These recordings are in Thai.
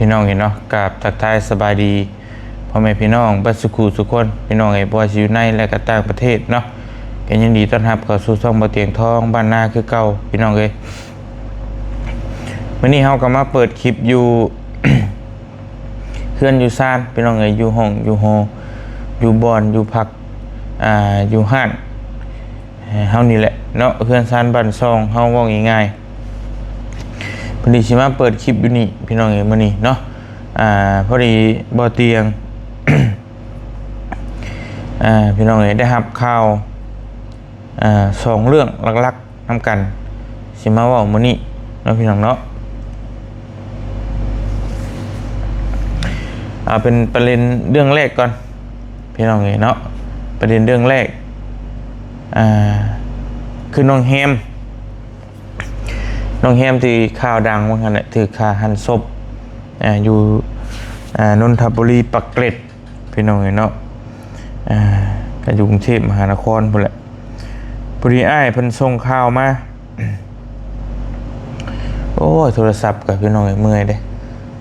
พี่น้องเห็นเนาะกับทักทายสบายดีพ่อแม่พี่น้องบัดสุขุสุขคนพี่น้องบ่ว่าสิอยู่ในและก็ต่างประเทศเนาะก็ยินดีต้อนรับเข้าสู่ช่องบ่เตียงทองบ้านนาคือเก่าพี่น้องเอ้ยวันนี้เฮาก็มาเปิดคลิปอยู่ เฮือนอยู่ซ่านพี่น้องเอ้ยอยู่ห้องอยู่หออยู่บ่อนอยู่พักอยู่ห้านเฮานี่แหละเนาะเฮือนซ่านบ้านซองเฮาเว้าง่ายๆพอดีสิมาเปิดคลิปอยู่นี่พี่น้องเอ้ยมื้อนี้เนาะพอดีบ่เตียง พี่น้องเอ้ยได้รับข่าวสองเรื่องหลักๆนำกันสิมาเว้ามื้อนี้เนาะพี่น้องเนาะเป็นประเด็นเรื่องแรกก่อนพี่น้องเอ้ยเนาะประเด็นเรื่องแรกคือน้องแฮมที่ข่าวดังว่างั้นแหละถือฆ่าหันศพอยู่นนทบุรีปักเกร็ดพี่น้องเอ้ยเนาะก็อยู่กรุงเทพมหานครพุ่นแหละพอดีอ้ายเพิ่นส่งข่าวมาโอ้ยโทรศัพท์กับพี่น้องเอ้ยเมื่อยเด้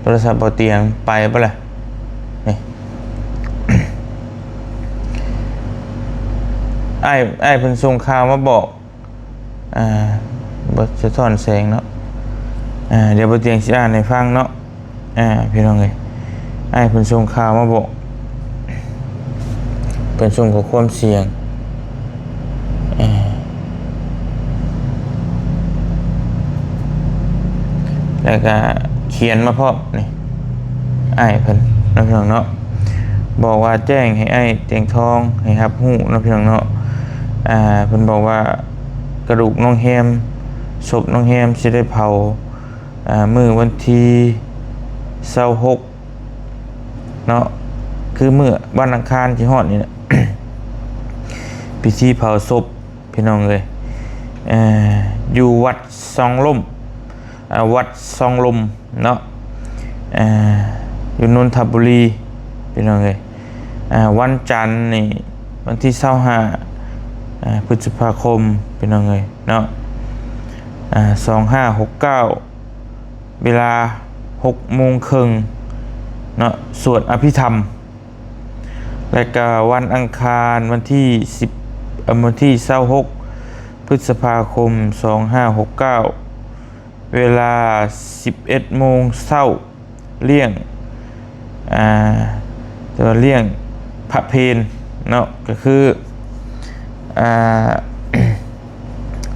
โทรศัพท์บ่เตียงไปบ่ล่ะนี่ อ้ายเพิ่นส่งข่าวมาบอกบ่สะท้อนแสงเนาะเดี๋ยวบ่เตียงสิอ่านให้ฟังเนาะพี่น้องเอ้ยอ้ายเพิ่นส่งข่าวมาบอกเพิ่นส่งข้อความเสียงแล้วก็เขียนมาพร้อมนี่อ้ายเพิ่นน้องพี่น้องเนาะบอกว่าแจ้งให้อ้ายเตียงทองให้รับรู้น้องพี่น้องเนาะเพิ่นบอกว่ากระดูกน้องแฮมศพน้องแฮมสิได้เผามื้อวันที่26เนาะคือมื้อวันอังคารที่ฮอดนี่แหละ พิธีเผาศพพี่น้องเอ้ยอยู่วัดซองลมวัดซองลมเนาะอยู่นนทบุรีพี่น้องเอ้ยวันจันทร์นี่วันที่25พฤษภาคมพี่น้องเอ้ยเนาะ2569เวลา 18:30 น.เนาะสวดอภิธรรมและก็วันอังคารวันที่26พฤษภาคม2569เวลา 11:00 น.เลี้ยงตัวเลี้ยงพระเพลเนาะก็คือ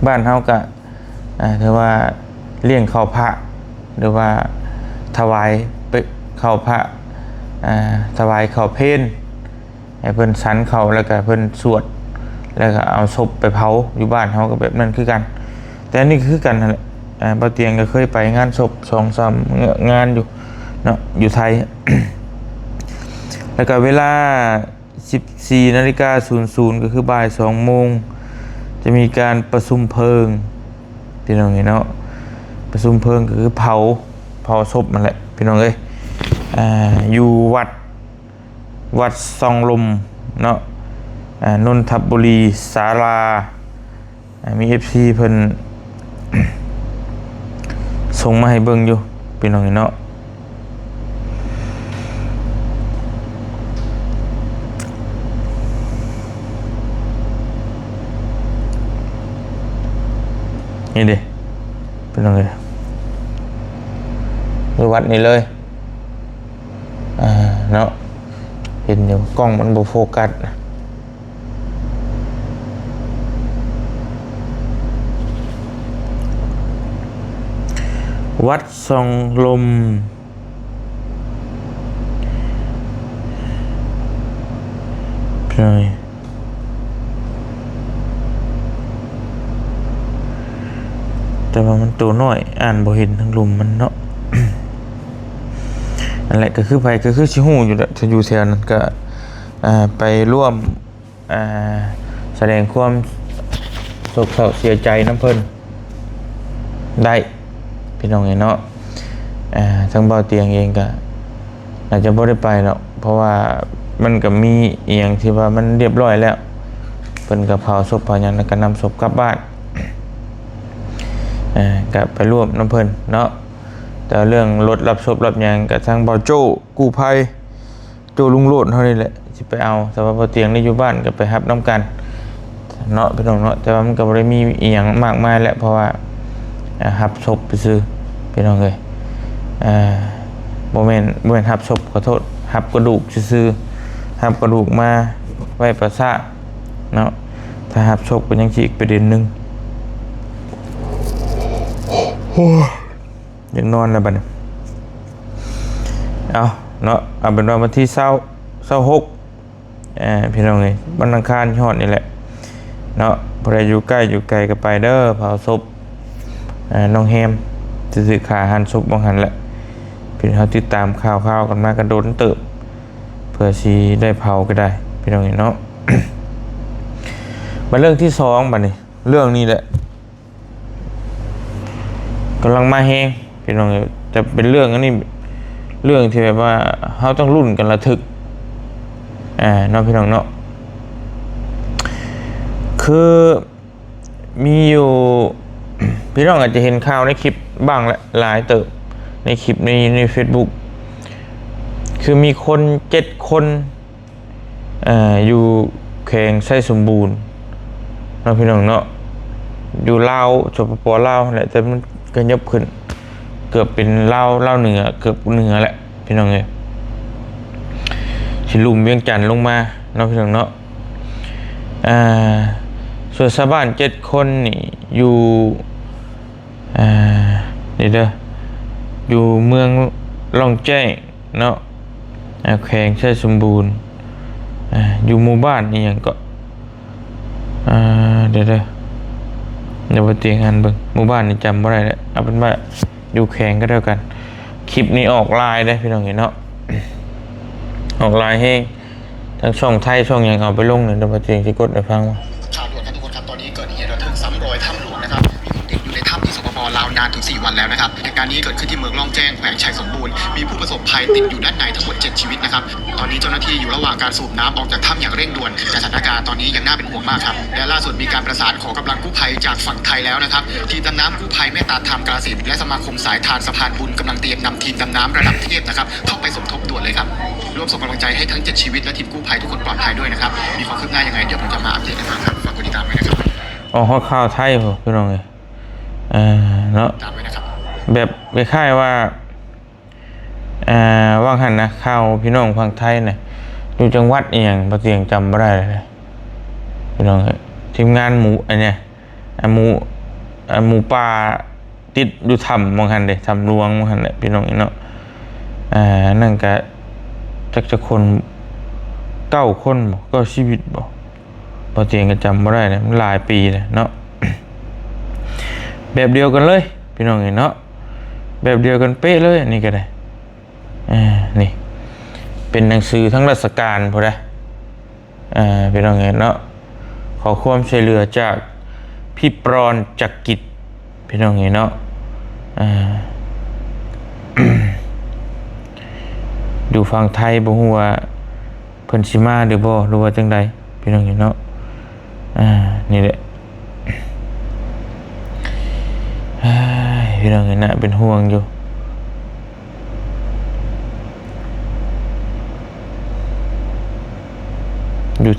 บ้านเฮาก็ถือว่าเลี้ยงข้าวพระหรือว่าถวายข้าวพระถวายข้าวเพลให้เพิ่นสันเขาแล้วก็เพิ่นสวดแล้วก็เอาศพไปเผาอยู่บ้านเฮาก็แบบนั้นคือกันแต่นี่คือกันนั่นแหละบ่เตียงก็เคยไปงานศพ 2-3 งานอยู่เนาะอยู่ไทย แล้วก็เวลา 14:00 น.ก็คือบ่าย 2 โมงจะมีการประชุมเพลิงพี่น้องเนาะประชุมเพลิงก็คือเผาศพนั่นแหละพี่น้องเอ้ยอยู่วัดซองลมเนาะนนทบุรีศาลามี FC เพิ่น ส่งมาให้เบิ่งอยู่พี่น้องเนาะนี่ดิเป็นยังไงวัดนี่เลยเนาะเห็นอยู่กล้องมันบ่โฟกัสวัดซองลมเป็นยังไงแต่ว่ามันตัวน้อยอ่านบ่เห็นทั้งลุมมันเนาะ นั่นแหละก็คือไปก็คือชิฮู้อยู่ถ้าอยู่แถวนั้นก็ไปร่วมแสดงความโศกเศร้าเสียใจน้ำเพิ่นได้พี่น้องเนาะทั้งเบาเตียงเองก็อาจจะบ่ได้ไปหรอกเพราะว่ามันก็มีเอียงที่ว่ามันเรียบร้อยแล้วเพิ่นก็เผาศพเผาหยังแล้วก็นำศพกลับบ้านก็ไปร่วมน้ำเพิ่นเนาะ แต่เรื่องรถรับศพรับหยังกับทางบ่าวโจ้กู้ภัยโจ้ลุงโลดเท่านี้แหละสิไปเอาแต่ว่าบ่เตียงนี่อยู่บ้านก็ไปรับน้ำกันเนาะพี่น้องเนาะแต่ว่ามันก็บ่ได้มีอีหยังมากมายแหละเพราะว่ารับศพไปซื้อพี่น้องเอ้ยบ่แม่นรับศพขอโทษรับกระดูกซื้อรับกระดูกมาไว้ประสาทเนาะถ้ารับศพก็ยังสิอีกประเด็นนึงอยากนอนแล้วบัดนี้เอาเนาะเอาเป็นว่าวันที่26พี่น้องเอ้ยวันอังคารฮอดนี่แหละเนาะผู้ใดอยู่ใกล้อยู่ไกลก็ไปเด้อเผาศพน้องแฮมจะซื้อขาหันศพบ่หันแหละพี่น้องติดตามข่าวๆกันมากันโดนเติบเพื่อสิได้เผาก็ได้พี่น้องเนาะ มาเรื่องที่2บัดนี้เรื่องนี้แหละกำลังมาแฮงพี่น้องจะเป็นเรื่องอันนี้เรื่องที่แบบว่าเฮาต้องรุ่นกันระทึกเนาะพี่น้องเนาะคือมีอยู่ พี่น้องอาจจะเห็นข่าวในคลิปบ้างแหละหลายเติบในคลิปใน Facebook คือมีคน7คนอยู่แขวงไส้สมบูรณ์เนาะพี่น้องเนาะอยู่ลาวสปปลาวแหละแต่มันก็ยับขึ้นเกือบเป็นลาวเหนือเกือบเหนือแหละพี่น้องเอ้ยสิลุ่มเวียงจันทน์ลงมาเนาะพี่น้องเนาะส่วนชาวบ้าน7คนนี่อยู่นี่เด้ออยู่เมืองล่องแจ้งเนาะแขวงไส้สมบูรณ์อยู่หมู่บ้านนี่หยังก็เดี๋ยวไปเตียงอันเบิ่งหมู่บ้านนี่จำบ่ได้แล้วเอาเป็นว่าอยู่แขวงก็แล้วกันคลิปนี้ออกไลน์ได้พี่น้องเห็นเนาะ ออกไลน์ให้ทั้งช่องไทยช่องหยังเอาไปลงเนี่ยเดี๋ยวไปเตียงสิกดให้ฟังว่าข่าวด่วนครับทุกคนครับตอนนี้เกิดเหตุระทึกซ้ำรอยถ้ำหลวงนะครับมีคนติดอยู่ในถ้ำที่สปปลาวนานถึง4 วันแล้วนะครับเหตุการณ์นี้เกิดขึ้นที่เมืองล่องแจ้งแขวงชัยสมบูรณ์มีผู้ประสบภัยติดอยู่ด้านในทั้งหมด7ชีวิตนะครับตอนนี้เจ้าหน้าที่อยู่ระหว่างการสูบน้ำออกจากถ้ำอย่างเร่งด่วนแต่สถานการณ์ตอนนี้ยังน่าเป็นห่วงมากครับและล่าสุดมีการประสานขอกำลังกู้ภัยจากฝั่งไทยแล้วนะครับทีมดำน้ำกู้ภัยเมตตาธรรมกาฬสินธุ์และสมาคมสายทานสะพานบุญกำลังเตรียมนำทีมดำน้ำระดับเทพนะครับเข้าไปสมทบด่วนเลยครับร่วมส่งกำลังใจให้ทั้ง7ชีวิตและทีมกู้ภัยทุกคนปลอดภัยด้วยนะครับมีความคืบหน้ายังไงเดี๋ยวผมจะมาอัปเดตให้ฟังครับฝากกดติดตามไว้นะครับอ๋อข่าวไทยพ่อพี่น้องเอ้ยเนาะแบบคล้ายๆว่าว่างหันนะข่าวพี่น้องฝั่งไทยน่ะอยู่จังหวัดอีหยังบ่เตียงจำบ่ได้เลยพี่น้องเอ้ยทีมงานหมูอันเนี้ยหมูป่าติดอยู่ถ้ำมองหันเด้ถ้ำหลวงมองหันแหละพี่น้องเนาะนั่นก็จักจะคน9คนบ่ก็ชีวิตบ่เตียงก็จำบ่ได้เลยมันหลายปีแล้วเนาะ แบบเดียวกันเลยพี่น้องเนาะแบบเดียวกันเป๊ะเลยนี่ก็ได้นี่เป็นหนังสือทั้งราชการพอได้พี่น้องเนาะขอความช่วยเหลือจากพี่ปรอนจักกิจพี่น้องเนาะดูฟังไทยบ่ฮู้ว่าเพิ่นสิมาหรือบ่หรือว่าจังใดพี่น้องเนาะนี่แหละพี่น้องเห็นนะเป็นห่วงอยู่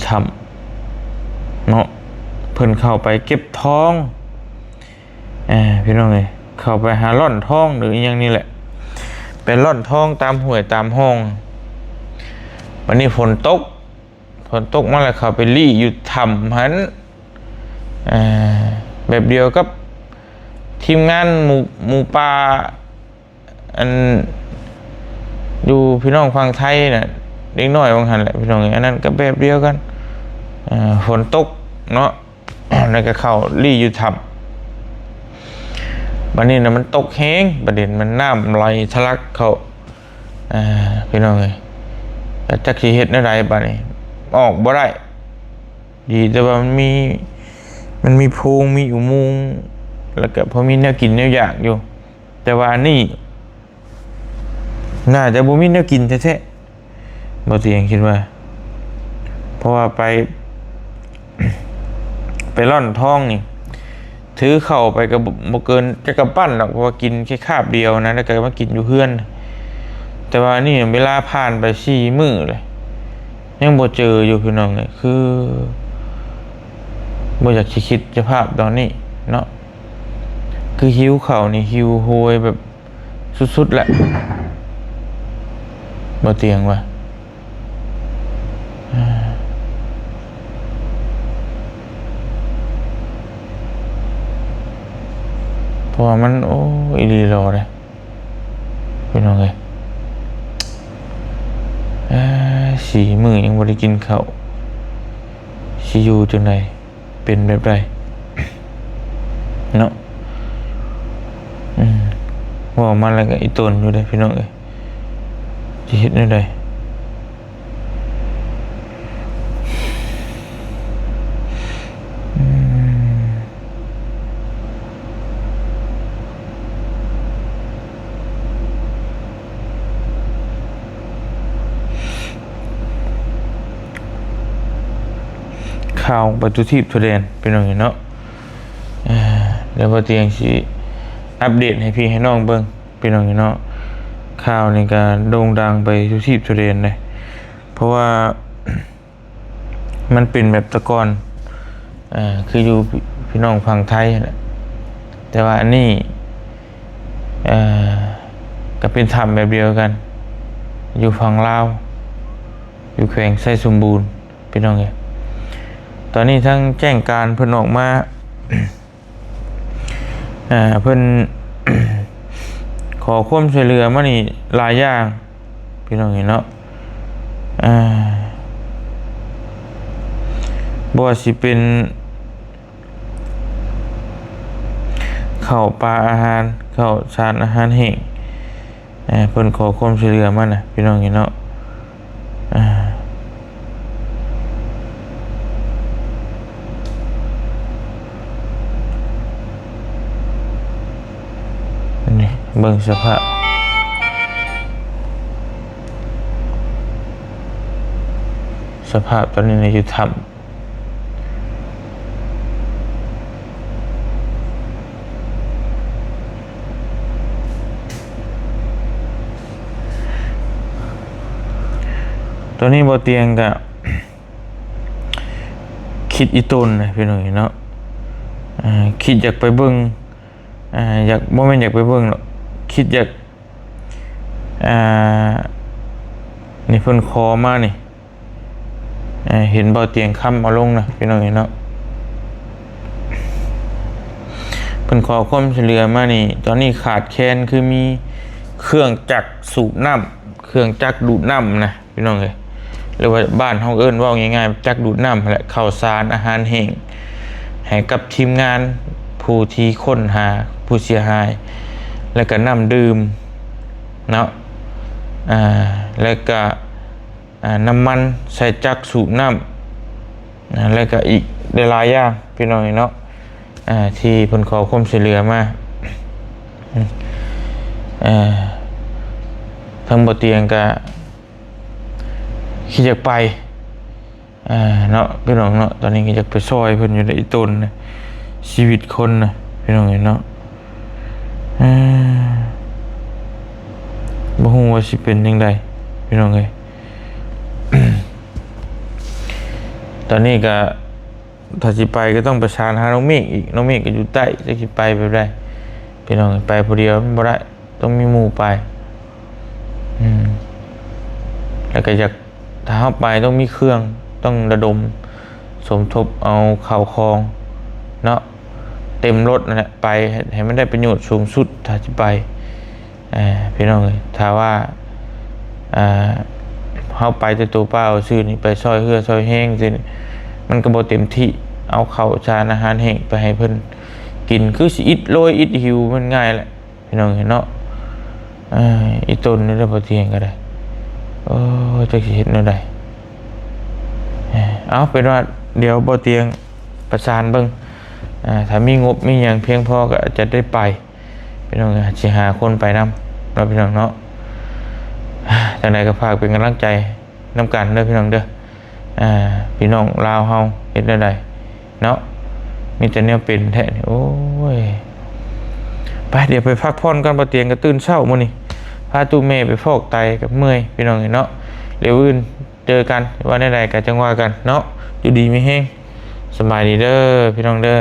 ทำเนาะเพิ่นเข้าไปเก็บทองพี่น้องเลยเข้าไปหาล่อนทองหรืออย่างนี้แหละเป็นล่อนทองตามห้วยตามห้องวันนี้ฝนตกมาแล้วเข้าไปลี่อยู่ทำหันแบบเดียวกับทีมงานหมูป่าอันอยู่พี่น้องฝั่งไทยน่ะเด็กน้อยบางหันแหละพี่น้องอันนั้นก็แบบเดียวกันฝนตกเนาะ แล้วก็เข้าลี่อยู่ทับบัดนี้นะมันตกแห้งประเด็นมันน้ำไหลทะลักเข้าพี่น้องเลยจักสิเฮ็ดได้ไรบัดนี้ออกบ่ได้ดีแต่ว่ามันมีโพรงมีอุโมงค์แล้วก็พอมีแนวกินแนวอยากอยู่แต่ว่านี่น่าจะบ่มีแนวกินแท้ๆบ่เตียงคิดว่าเพราะว่าไปร่อนท้องนี่ ถือเข้าไปก็บ่เกินจะกระปั้นหรอกเพราะว่ากินแค่คาบเดียวนะแล้วก็มากินอยู่เพื่อนแต่ว่านี่เวลาผ่านไป4 มื้อเลยยังบ่เจออยู่พี่น้องเลยคือบ่อยากสิคิดสภาพตอนนี้เนาะคือหิวข้าวนี่หิวโหยแบบสุดๆแหละบ่เตียงว่ะเพราะว่ามันโอ้อีหลีรอเลยพี่น้องเอ้ย4 มื้อยังบ่ได้กินข้าวสิอยู่จังไดเป็นแบบใดเนาะว่ามันแล้วก็อีตนอยู่เด้พี่น้องเอ้ยสิเฮ็ดแนวใดข่าวปัจจุบันทั่วแดนเป็นอย่างนี้เนาะเดี๋ยวพอเตียงสิอัปเดตให้พี่ให้น้องเบิ่งเป็นอย่างนี้เนาะข่าวในการโด่งดังไปทั่วแดนเลยเพราะว่า มันเป็นแบบตะกอนคืออยู่พี่น้องฝั่งไทยแหละแต่ว่าอันนี้ก็เป็นธรรมแบบเดียวกันอยู่ฝั่งลาวอยู่แขวงไส้สมบูรณ์พี่น้องเอ้ยตอนนี้ทั้งแจ้งการเพิ่นออกมา เพิ่น ขอความช่วยเหลือมานี่หลายอย่างพี่น้องเห็นเนาะบ่ว่าสิเป็นข้าวปลาอาหารข้าวสารอาหารแห้งเพิ่นขอความช่วยเหลือมาน่ะพี่น้องเห็นเนาะนี่เบิ่งสภาพตอนนี้ในอยู่ถ้ำตัวนี้บ่เตียงก็ คิดอีตนนะพี่น้องเนาะคิดอยากไปเบิ่งอยากบ่แม่นอยากไปเบิ่งหรอกคิดอยากนี่เพิ่นขอมานี่เห็นบ่เตียงค้ำเอาลงนะพี่น้องเนาะเพิ่นขอความช่วยเหลือมานี่ตอนนี้ขาดแคลนคือมีเครื่องจักรสูบน้ำเครื่องจักรดูดน้ำนะพี่น้องเอ้ยหรือว่าบ้านเฮาเอิ้นว่าง่ายๆจักรดูดน้ำแหละข้าวสารอาหารแห้งให้กับทีมงานผู้ที่ค้นหาผู้เสียหายแล้วก็น้ำดื่มเนาะแล้วก็น้ำมันใส่จักรสูบน้ำแล้วก็อีกหลายอย่างพี่น้องเนาะที่เพิ่นขอความช่วยเหลือมาทั้งบ่เตียงก็คิดอยากไปเนาะพี่น้องเนาะตอนนี้ก็อยากไปซอยเพิ่นอยู่ในอีตนนะชีวิตคนนะพี่น้องเนาะบ่ฮู้ว่าสิเป็นจังไดพี่น้องเอ้ย ตอนนี้ก็ถ้าสิไปก็ต้องประสานหาน้องเมฆอีกน้องเมฆก็อยู่ใต้จะสิไปแบบใดพี่น้องไปผู้เดียวมันบ่ได้ต้องมีหมู่ไปแล้วก็อยากถ้าเฮาไปต้องมีเครื่องต้องระดมสมทบเอาข่าวของเนาะเต็มรถนั่นแหละไปให้มันได้ประโยชน์สูงสุดถ้าสิไปพี่น้องเอ้ยถ้าว่าเฮาไปแต่ตัวเปล่าซื่อนี่ไปซอยเฮือซอยแห้งซื่อมันก็บ่เต็มที่เอาข้าวสารอาหารแห้งไปให้เพิ่นกินคือสิอิดโรยอิดหิวมันง่ายแหละพี่น้องเห็นเนาะอีต้นนี่ได้บ่เที่ยงก็ได้โอ้จักสิเฮ็ดแนวใดเอาเป็นว่าเดี๋ยวบ่เตียงประสานเบิ่งถ้ามีงบมีหยังเพียงพอก็จะได้ไปพี่น้องสิหาคนไปนำเราพี่น้องเนาะจังไดก็ฝากเป็นกำลังใจนำกันเด้อพี่น้องเด้อพี่น้องลาวเฮาเฮ็ดได้เนาะ มีแต่แนวเป็นแท้นี่โอ้ยไปเดี๋ยวไปพักผ่อนกันบ่เตียงก็ตื่นเช้ามื้อนี้พาตู้แม่ไปฟอกไตกับเมื่อยพี่น้องเนาะเดี๋ยวอื่นเจอกันว่าใดๆก็จังว่ากันเนาะอยู่ดีมีแฮงสบายดีเด้อพี่น้องเด้อ